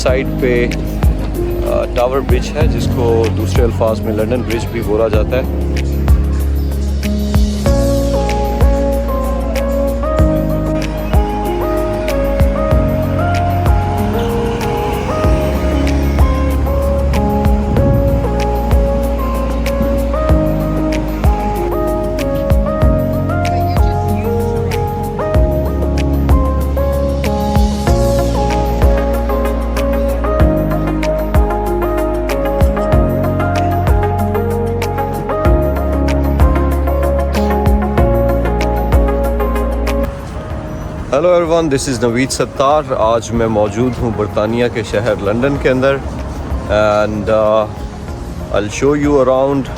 Side पे tower bridge है, जिसको दूसरे अल्फाज में लंदन ब्रिज भी बोला जाता है। Hello everyone, this is Naveed Sattar. आज मैं मौजूद हूँ बरतानिया के शहर लंदन के अंदर and I'll show you around.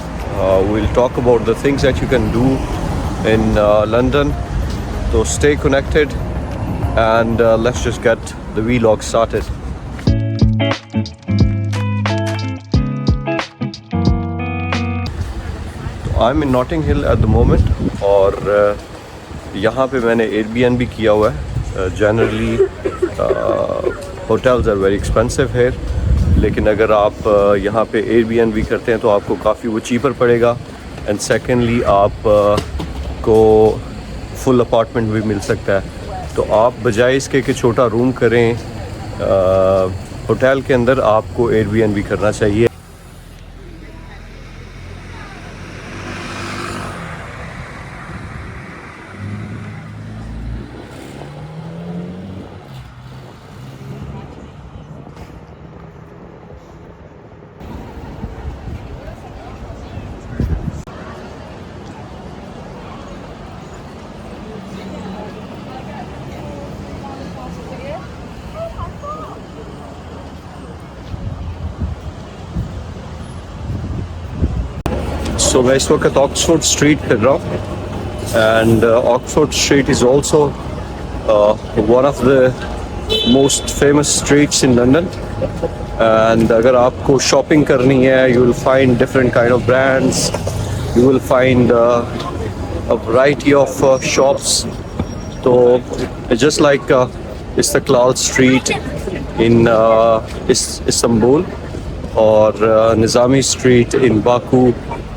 We'll talk about the things that you can do in London. So stay connected and let's just get the vlog started. I'm in Notting Hill at the moment और यहाँ पे मैंने Airbnb किया हुआ है। Generally hotels are very expensive है, लेकिन अगर आप यहाँ पे एयरबीएनबी करते हैं तो आपको काफ़ी वो चीपर पड़ेगा एंड सेकेंडली आप को फुल अपार्टमेंट भी मिल सकता है। तो आप बजाय इसके कि छोटा रूम करें होटल के अंदर, आपको एयरबीएनबी करना चाहिए। So मैं इस वक्त ऑक्सफोर्ड स्ट्रीट फिर रहा हूँ and Oxford street is also one of the most famous streets in London. And अगर आपको शॉपिंग करनी है, you will find different kind of brands, you will find a variety of shops. तो just like Istiklal street in Istanbul और Nizami street in Baku,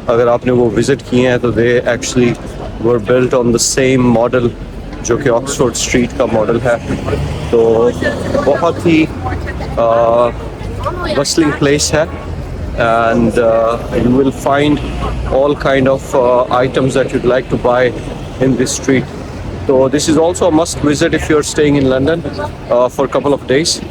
अगर आपने वो visit किए हैं तो they actually were built on the same model जो कि ऑक्सफोर्ड स्ट्रीट का मॉडल है। तो बहुत ही बस्लिंग प्लेस है and you will find all kind of items that you'd like to buy in this street. तो this is also a must visit if you are staying in London for couple of days.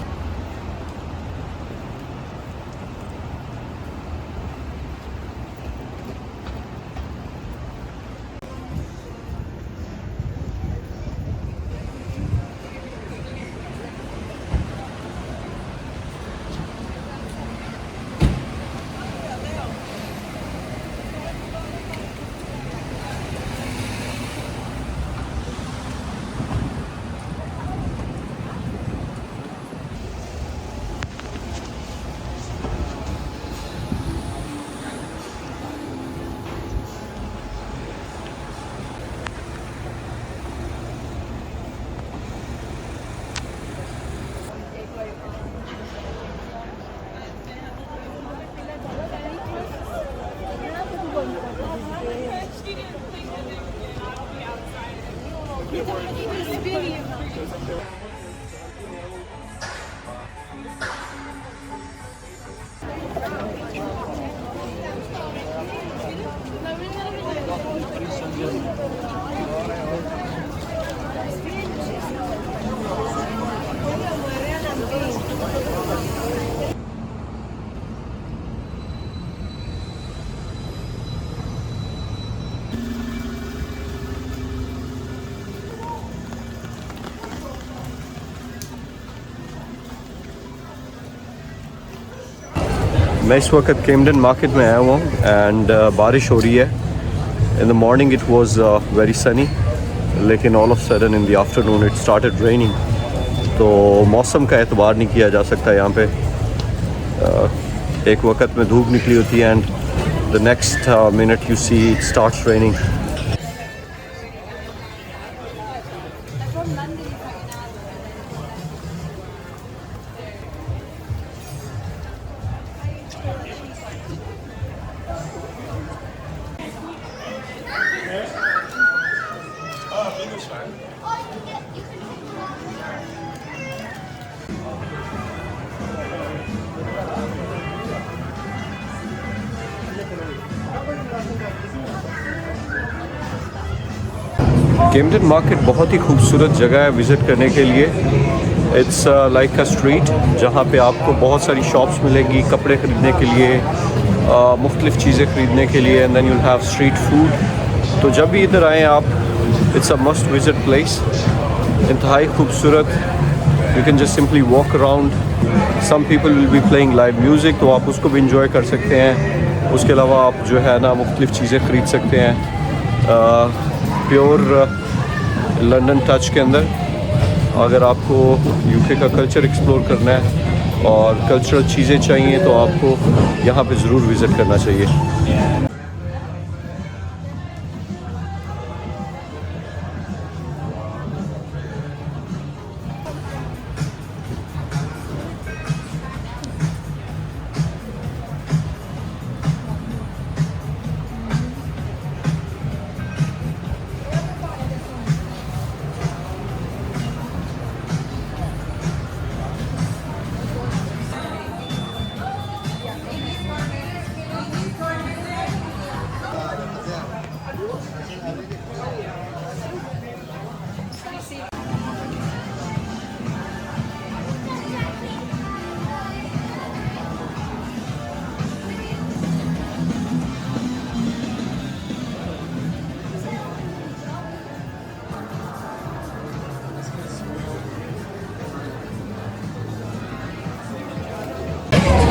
मैं इस वक्त केम्डन market में आया हुआ हूँ and बारिश हो रही है। In the morning it was very sunny, लेकिन all of sudden in the afternoon it started raining. तो मौसम का एतबार नहीं किया जा सकता यहाँ पे। एक वक्त में धूप निकली होती है and the next minute you see it starts raining. Kempton market बहुत ही खूबसूरत जगह है विज़िट करने के लिए। इट्स लाइक अ स्ट्रीट जहाँ पे आपको बहुत सारी शॉप्स मिलेंगी कपड़े ख़रीदने के लिए, मुख्तलिफ़ चीज़ें ख़रीदने के लिए, and then you'll have street food. तो जब भी इधर आएँ आप, it's a must visit place. इंतहाई खूबसूरत। You can just simply walk around. Some people will be playing live music, तो आप उसको भी इंजॉय कर सकते हैं। उसके अलावा आप जो है ना मुख्तलिफ़ चीज़ें ख़रीद सकते हैं प्योर लंदन टच के अंदर। अगर आपको यूके का कल्चर एक्सप्लोर करना है और कल्चरल चीज़ें चाहिए तो आपको यहाँ पे ज़रूर विज़िट करना चाहिए।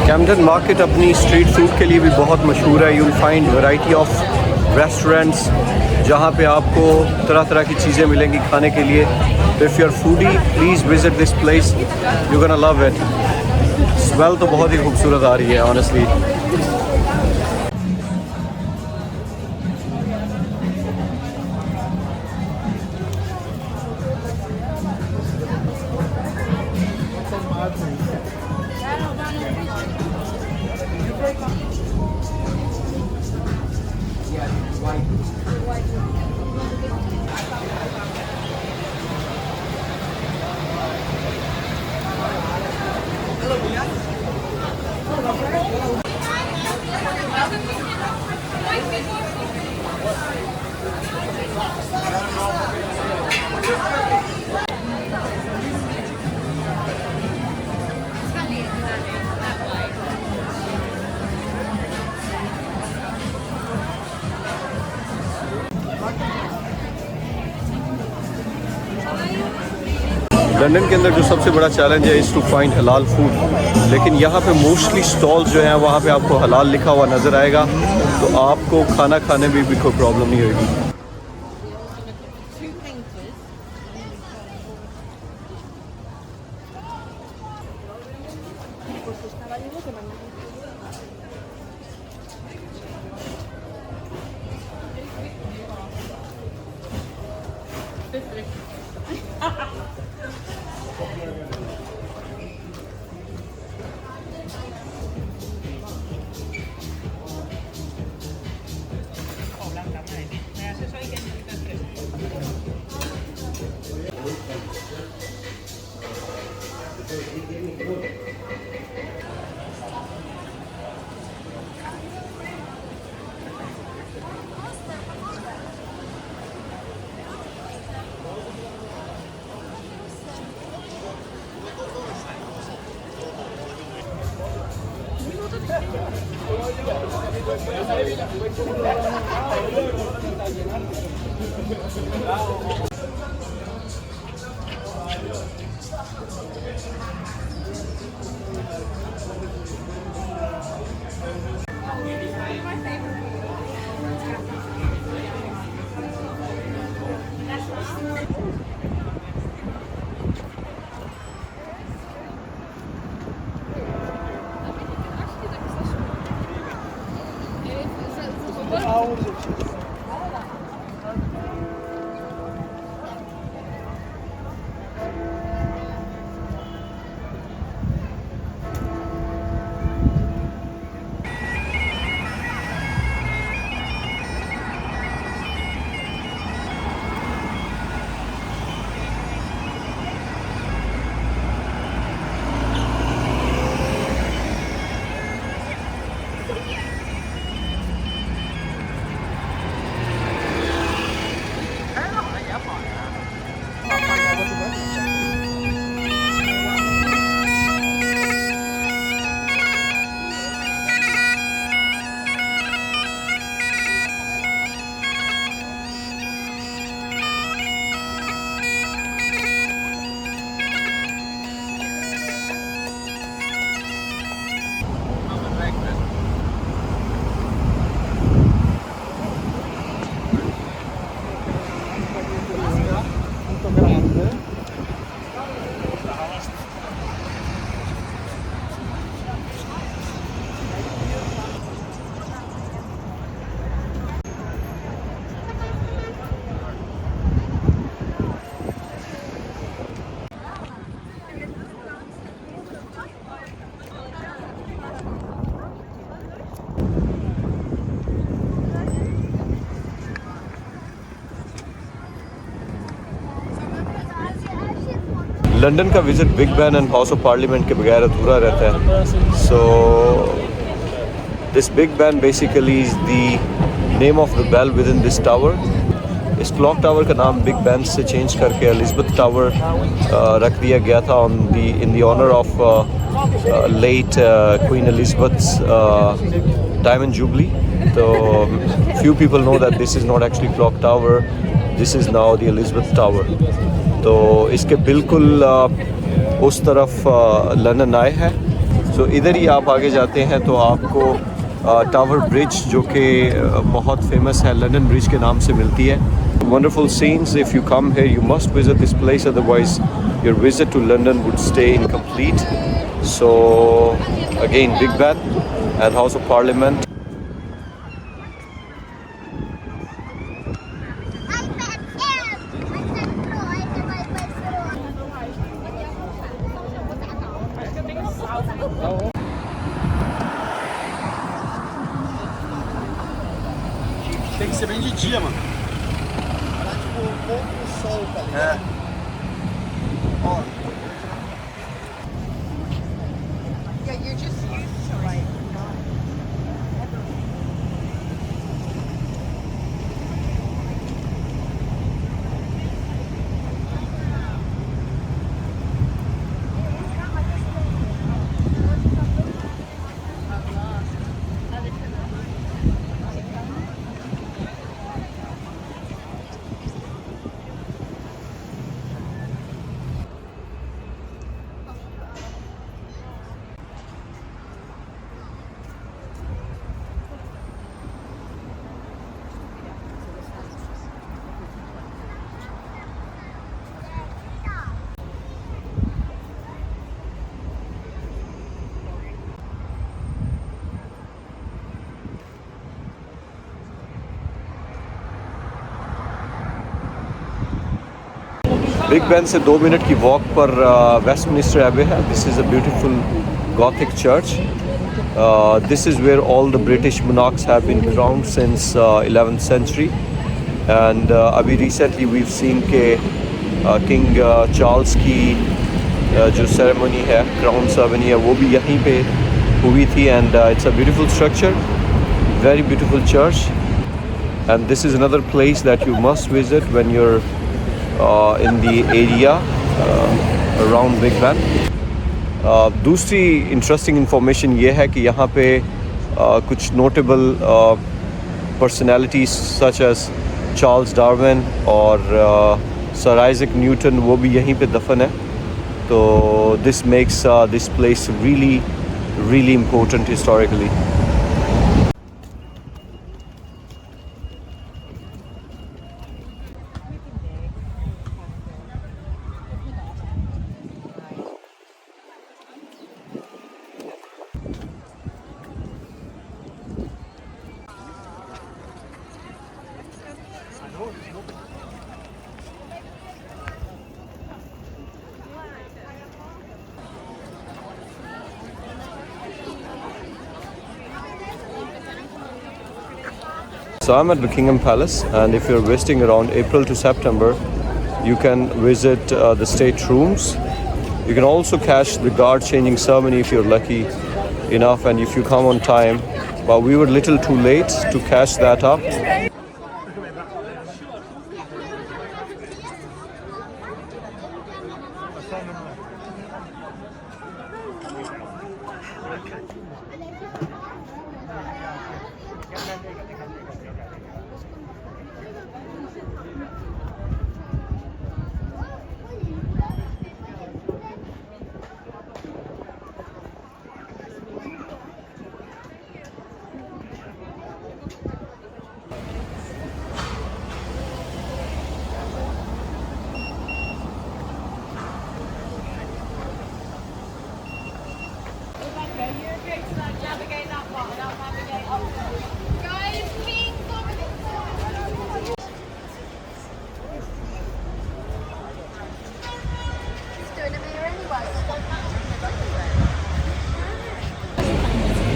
कैम्पटन मार्केट अपनी स्ट्रीट फूड के लिए भी बहुत मशहूर है। You'll find variety of restaurants जहाँ पे आपको तरह तरह की चीज़ें मिलेंगी खाने के लिए। तो if you are foodie please visit this place, you gonna love it. Smell तो बहुत ही खूबसूरत आ रही है ऑनेस्टली। लंदन के अंदर जो सबसे बड़ा चैलेंज है इज़ टू फाइंड हलाल फूड। लेकिन यहाँ पे मोस्टली स्टॉल्स जो हैं वहाँ पे आपको हलाल लिखा हुआ नज़र आएगा, तो आपको खाना खाने में भी कोई प्रॉब्लम नहीं होगी। लंदन का visit Big Ben and House of Parliament के बगैर अधूरा रहता है. So this Big Ben basically is the name of the bell within this tower. इस क्लॉक टावर का नाम बिग बैन से चेंज करके एलिज़ाबेथ टावर रख दिया गया था in the honour of late Queen Elizabeth's diamond jubilee. तो few people know that this is not actually clock tower, this is now the Elizabeth Tower. तो इसके बिल्कुल उस तरफ लंदन आए हैं. सो इधर ही आप आगे जाते हैं तो आपको टावर ब्रिज जो कि बहुत फेमस है, लंदन ब्रिज के नाम से मिलती है. Wonderful scenes. If you come here, you must visit this place. Otherwise, your visit to London would stay incomplete. So, again, Big Ben and House of Parliament. Tem que ser bem de dia, mano. Tipo, um pouco sol, tá ligado? Ó. Yeah, you're just used to like big Ben से 2 minute की walk पर Westminster एबे है. This is a beautiful Gothic church. This is where all the British monarchs have been crowned since 11th century. And अभी recently we've seen कि King Charles की जो ceremony है, crown ceremony है, वो भी यहीं पे हुई थी. And it's a beautiful structure, very beautiful church. And this is another place that you must visit when you're in the area around Big Ben. दूसरी इंटरेस्टिंग इंफॉर्मेशन ये है कि यहाँ पे कुछ notable personalities such as Charles Darwin और sir Isaac Newton, वो भी यहीं पे दफन है. तो this makes this place really really important historically. So I'm at Buckingham Palace, and if you're visiting around April to September, you can visit the state rooms. You can also catch the guard changing ceremony if you're lucky enough and if you come on time. But we were a little too late to catch that up.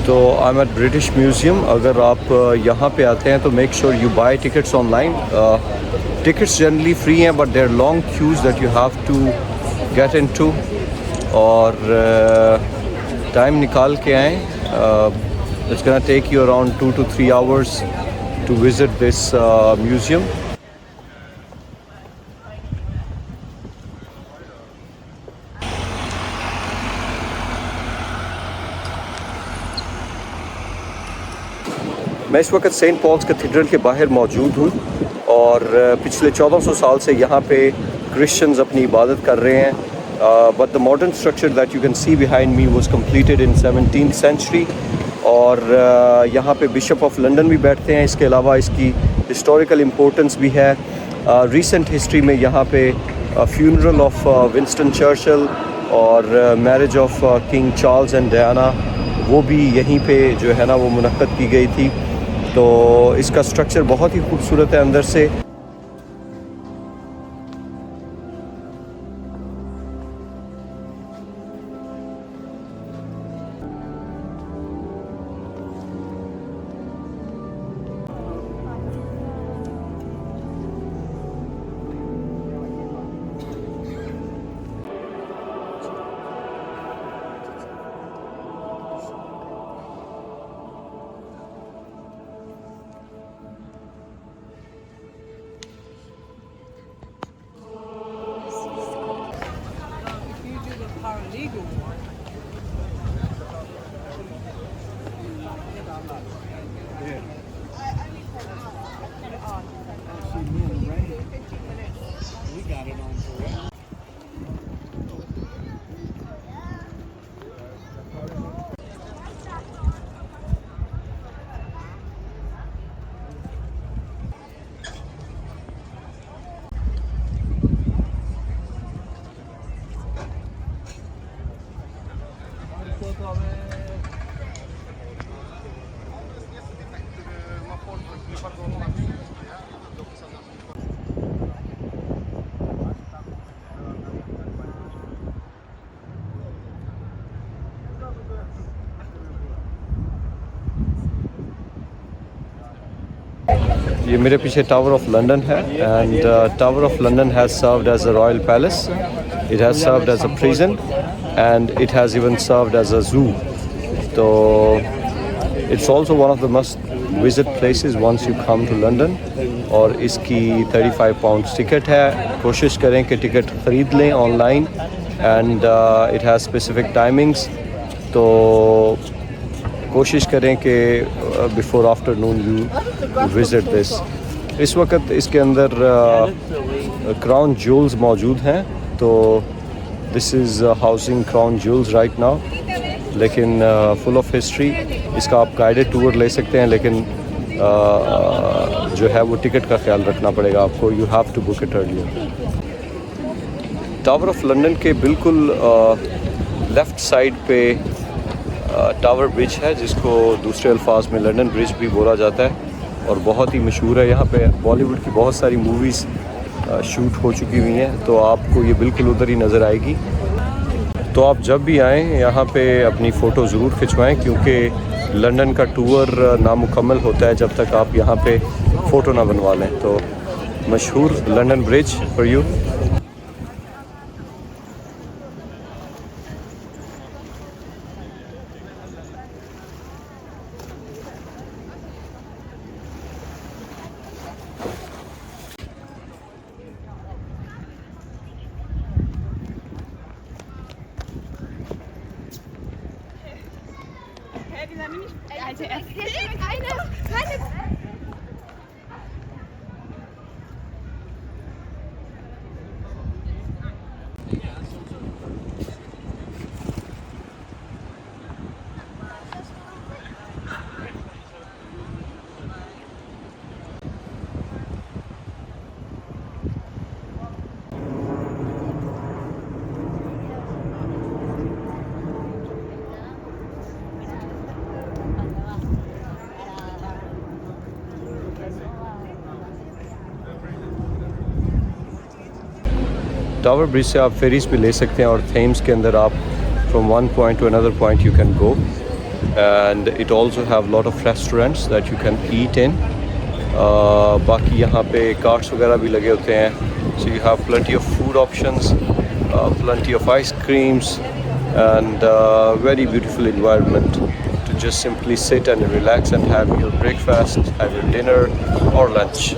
तो I am at British Museum. अगर आप यहाँ पे आते हैं तो make sure you buy tickets online. Tickets generally free हैं but there long queues that you have to get into, और टाइम निकाल के आएँ। It's gonna take you around 2 to 3 hours to visit this museum. मैं इस वक्त Saint Paul's cathedral के बाहर मौजूद हूँ, और पिछले 1400 साल से यहाँ पे क्रिश्चियंस अपनी इबादत कर रहे हैं। But the modern structure that you can see behind me was completed in 17th century, और यहाँ पे बिशप ऑफ लंदन भी बैठते हैं। इसके अलावा इसकी हिस्टोरिकल इम्पोर्टेंस भी है। रिसेंट हिस्ट्री में यहाँ पे फ्यूनरल ऑफ विंस्टन चर्चिल और marriage of king Charles and Diana, वो भी यहीं पे जो है ना वो मुनक्कद की गई थी। तो इसका स्ट्रक्चर बहुत ही खूबसूरत है अंदर से। ये मेरे पीछे टावर ऑफ लंदन है, and tower of London has served as a royal palace, it has served as a prison, and it has even served as a zoo. तो it's also one of the must visit places once you come to London. और इसकी 35 pound ticket है। कोशिश करें कि ticket ख़रीद लें online, and it has specific timings. तो कोशिश करें कि before afternoon you visit this. इस वक्त इसके अंदर क्राउन ज्वेल्स मौजूद हैं, तो this is housing crown jewels right now. लेकिन फुल ऑफ हिस्ट्री। इसका आप गाइडेड टूर ले सकते हैं, लेकिन जो है वो टिकट का ख्याल रखना पड़ेगा आपको। You have to book it earlier. Tower of London के बिल्कुल लेफ़्ट साइड पे टावर ब्रिज है, जिसको दूसरे अल्फाज में लंदन ब्रिज भी बोला जाता है, और बहुत ही मशहूर है। यहाँ पे बॉलीवुड की बहुत सारी मूवीज़ शूट हो चुकी हुई हैं, तो आपको ये बिल्कुल उधर ही नज़र आएगी। तो आप जब भी आएँ यहाँ पे अपनी फ़ोटो ज़रूर खिंचवाएँ, क्योंकि लंदन का टूर नामुकम्मल होता है जब तक आप यहाँ पे फ़ोटो ना बनवा लें। तो मशहूर London bridge for you. Tower bridge से आप फेरीज भी ले सकते हैं, और थेम्स के अंदर आप from one point two another point you can go. and it also have lot of restaurants that you can eat in. बाकी यहाँ पे कार्ट्स वगैरह भी लगे होते हैं, so you have plenty of food options, plenty of ice creams, and very beautiful environment to just simply sit and relax and have your breakfast, have your dinner or lunch.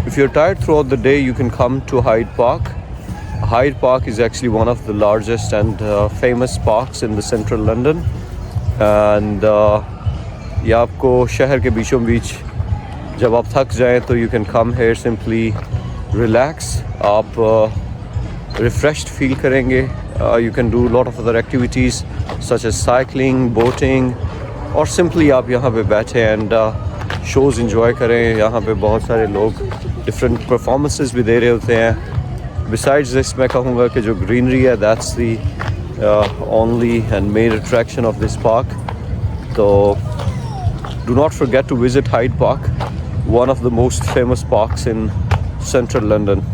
If you're tired throughout the day, you can come to Hyde Park. Hyde Park is actually one of the largest and famous parks in the central London. And ये आपको शहर के बीचों बीच जब आप थक जाएं तो you can come here, simply relax. आप refreshed feel करेंगे. You can do a lot of other activities such as cycling, boating, और simply आप यहाँ पे बैठे and shows enjoy करें. यहाँ पे बहुत सारे लोग different performances भी दे रहे होते हैं. Besides this, मैं कहूँगा कि जो greenery है, that's the only and main attraction of this park. So do not forget to visit Hyde Park, one of the most famous parks in central London.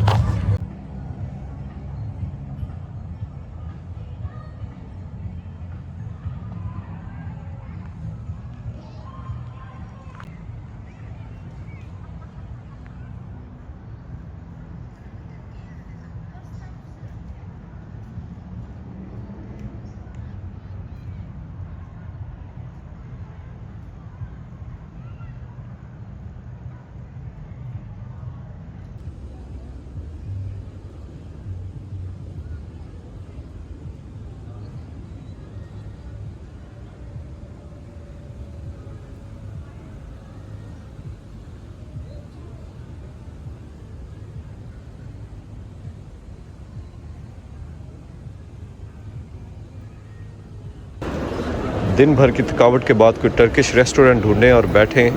दिन भर की थकावट के बाद कोई टर्किश रेस्टोरेंट ढूंढें और बैठें,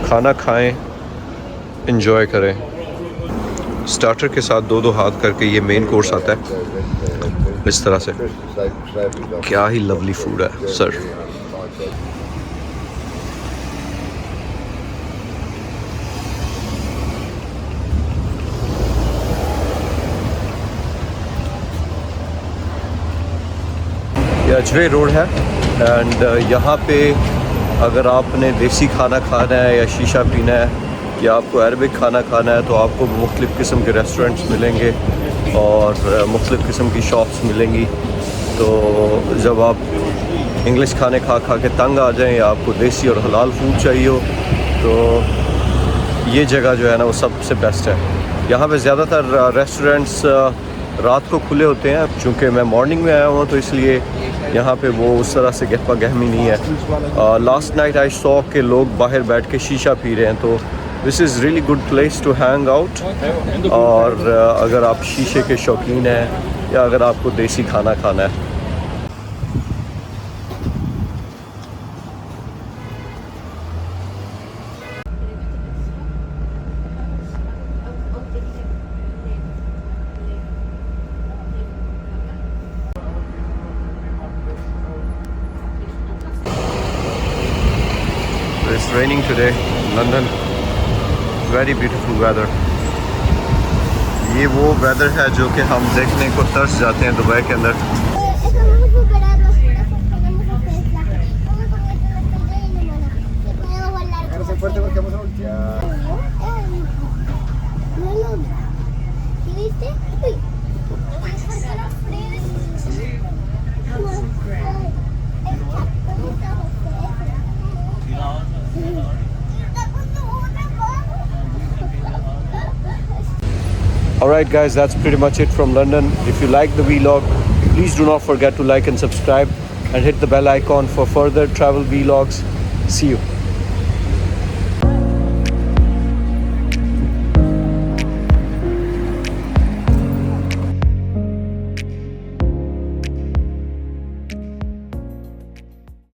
खाना खाएं, एंजॉय करें. स्टार्टर के साथ दो हाथ करके ये मेन कोर्स आता है इस तरह से. क्या ही लवली फूड है सर. ये अजवे रोड है एंड यहाँ पे अगर आपने देसी खाना खाना है या शीशा पीना है या आपको अरबिक खाना खाना है तो आपको मुख्तलिफ़ किस्म के रेस्टोरेंट्स मिलेंगे और मुख्तलिफ़ किस्म की शॉप्स मिलेंगी. तो जब आप इंग्लिश खाने खा के तंग आ जाएं या आपको देसी और हलाल फूड चाहिए हो तो ये जगह जो है ना वो सबसे बेस्ट है. यहाँ पे ज़्यादातर रेस्टोरेंट्स रात को खुले होते हैं. चूँकि मैं मॉर्निंग में आया हूँ तो इसलिए यहाँ पे वो उस तरह से गहमा गहमी नहीं है. लास्ट नाइट आई सॉ के लोग बाहर बैठ के शीशा पी रहे हैं. तो this is really good place to hang out. और अगर आप शीशे के शौकीन हैं या अगर आपको देसी खाना खाना है. It's raining today in London. Very beautiful weather. ये वो वेदर है जो कि हम देखने को तरस जाते हैं दुबई के अंदर. Alright guys, that's pretty much it from London. If you like the vlog, please do not forget to like and subscribe and hit the bell icon for further travel vlogs. See you.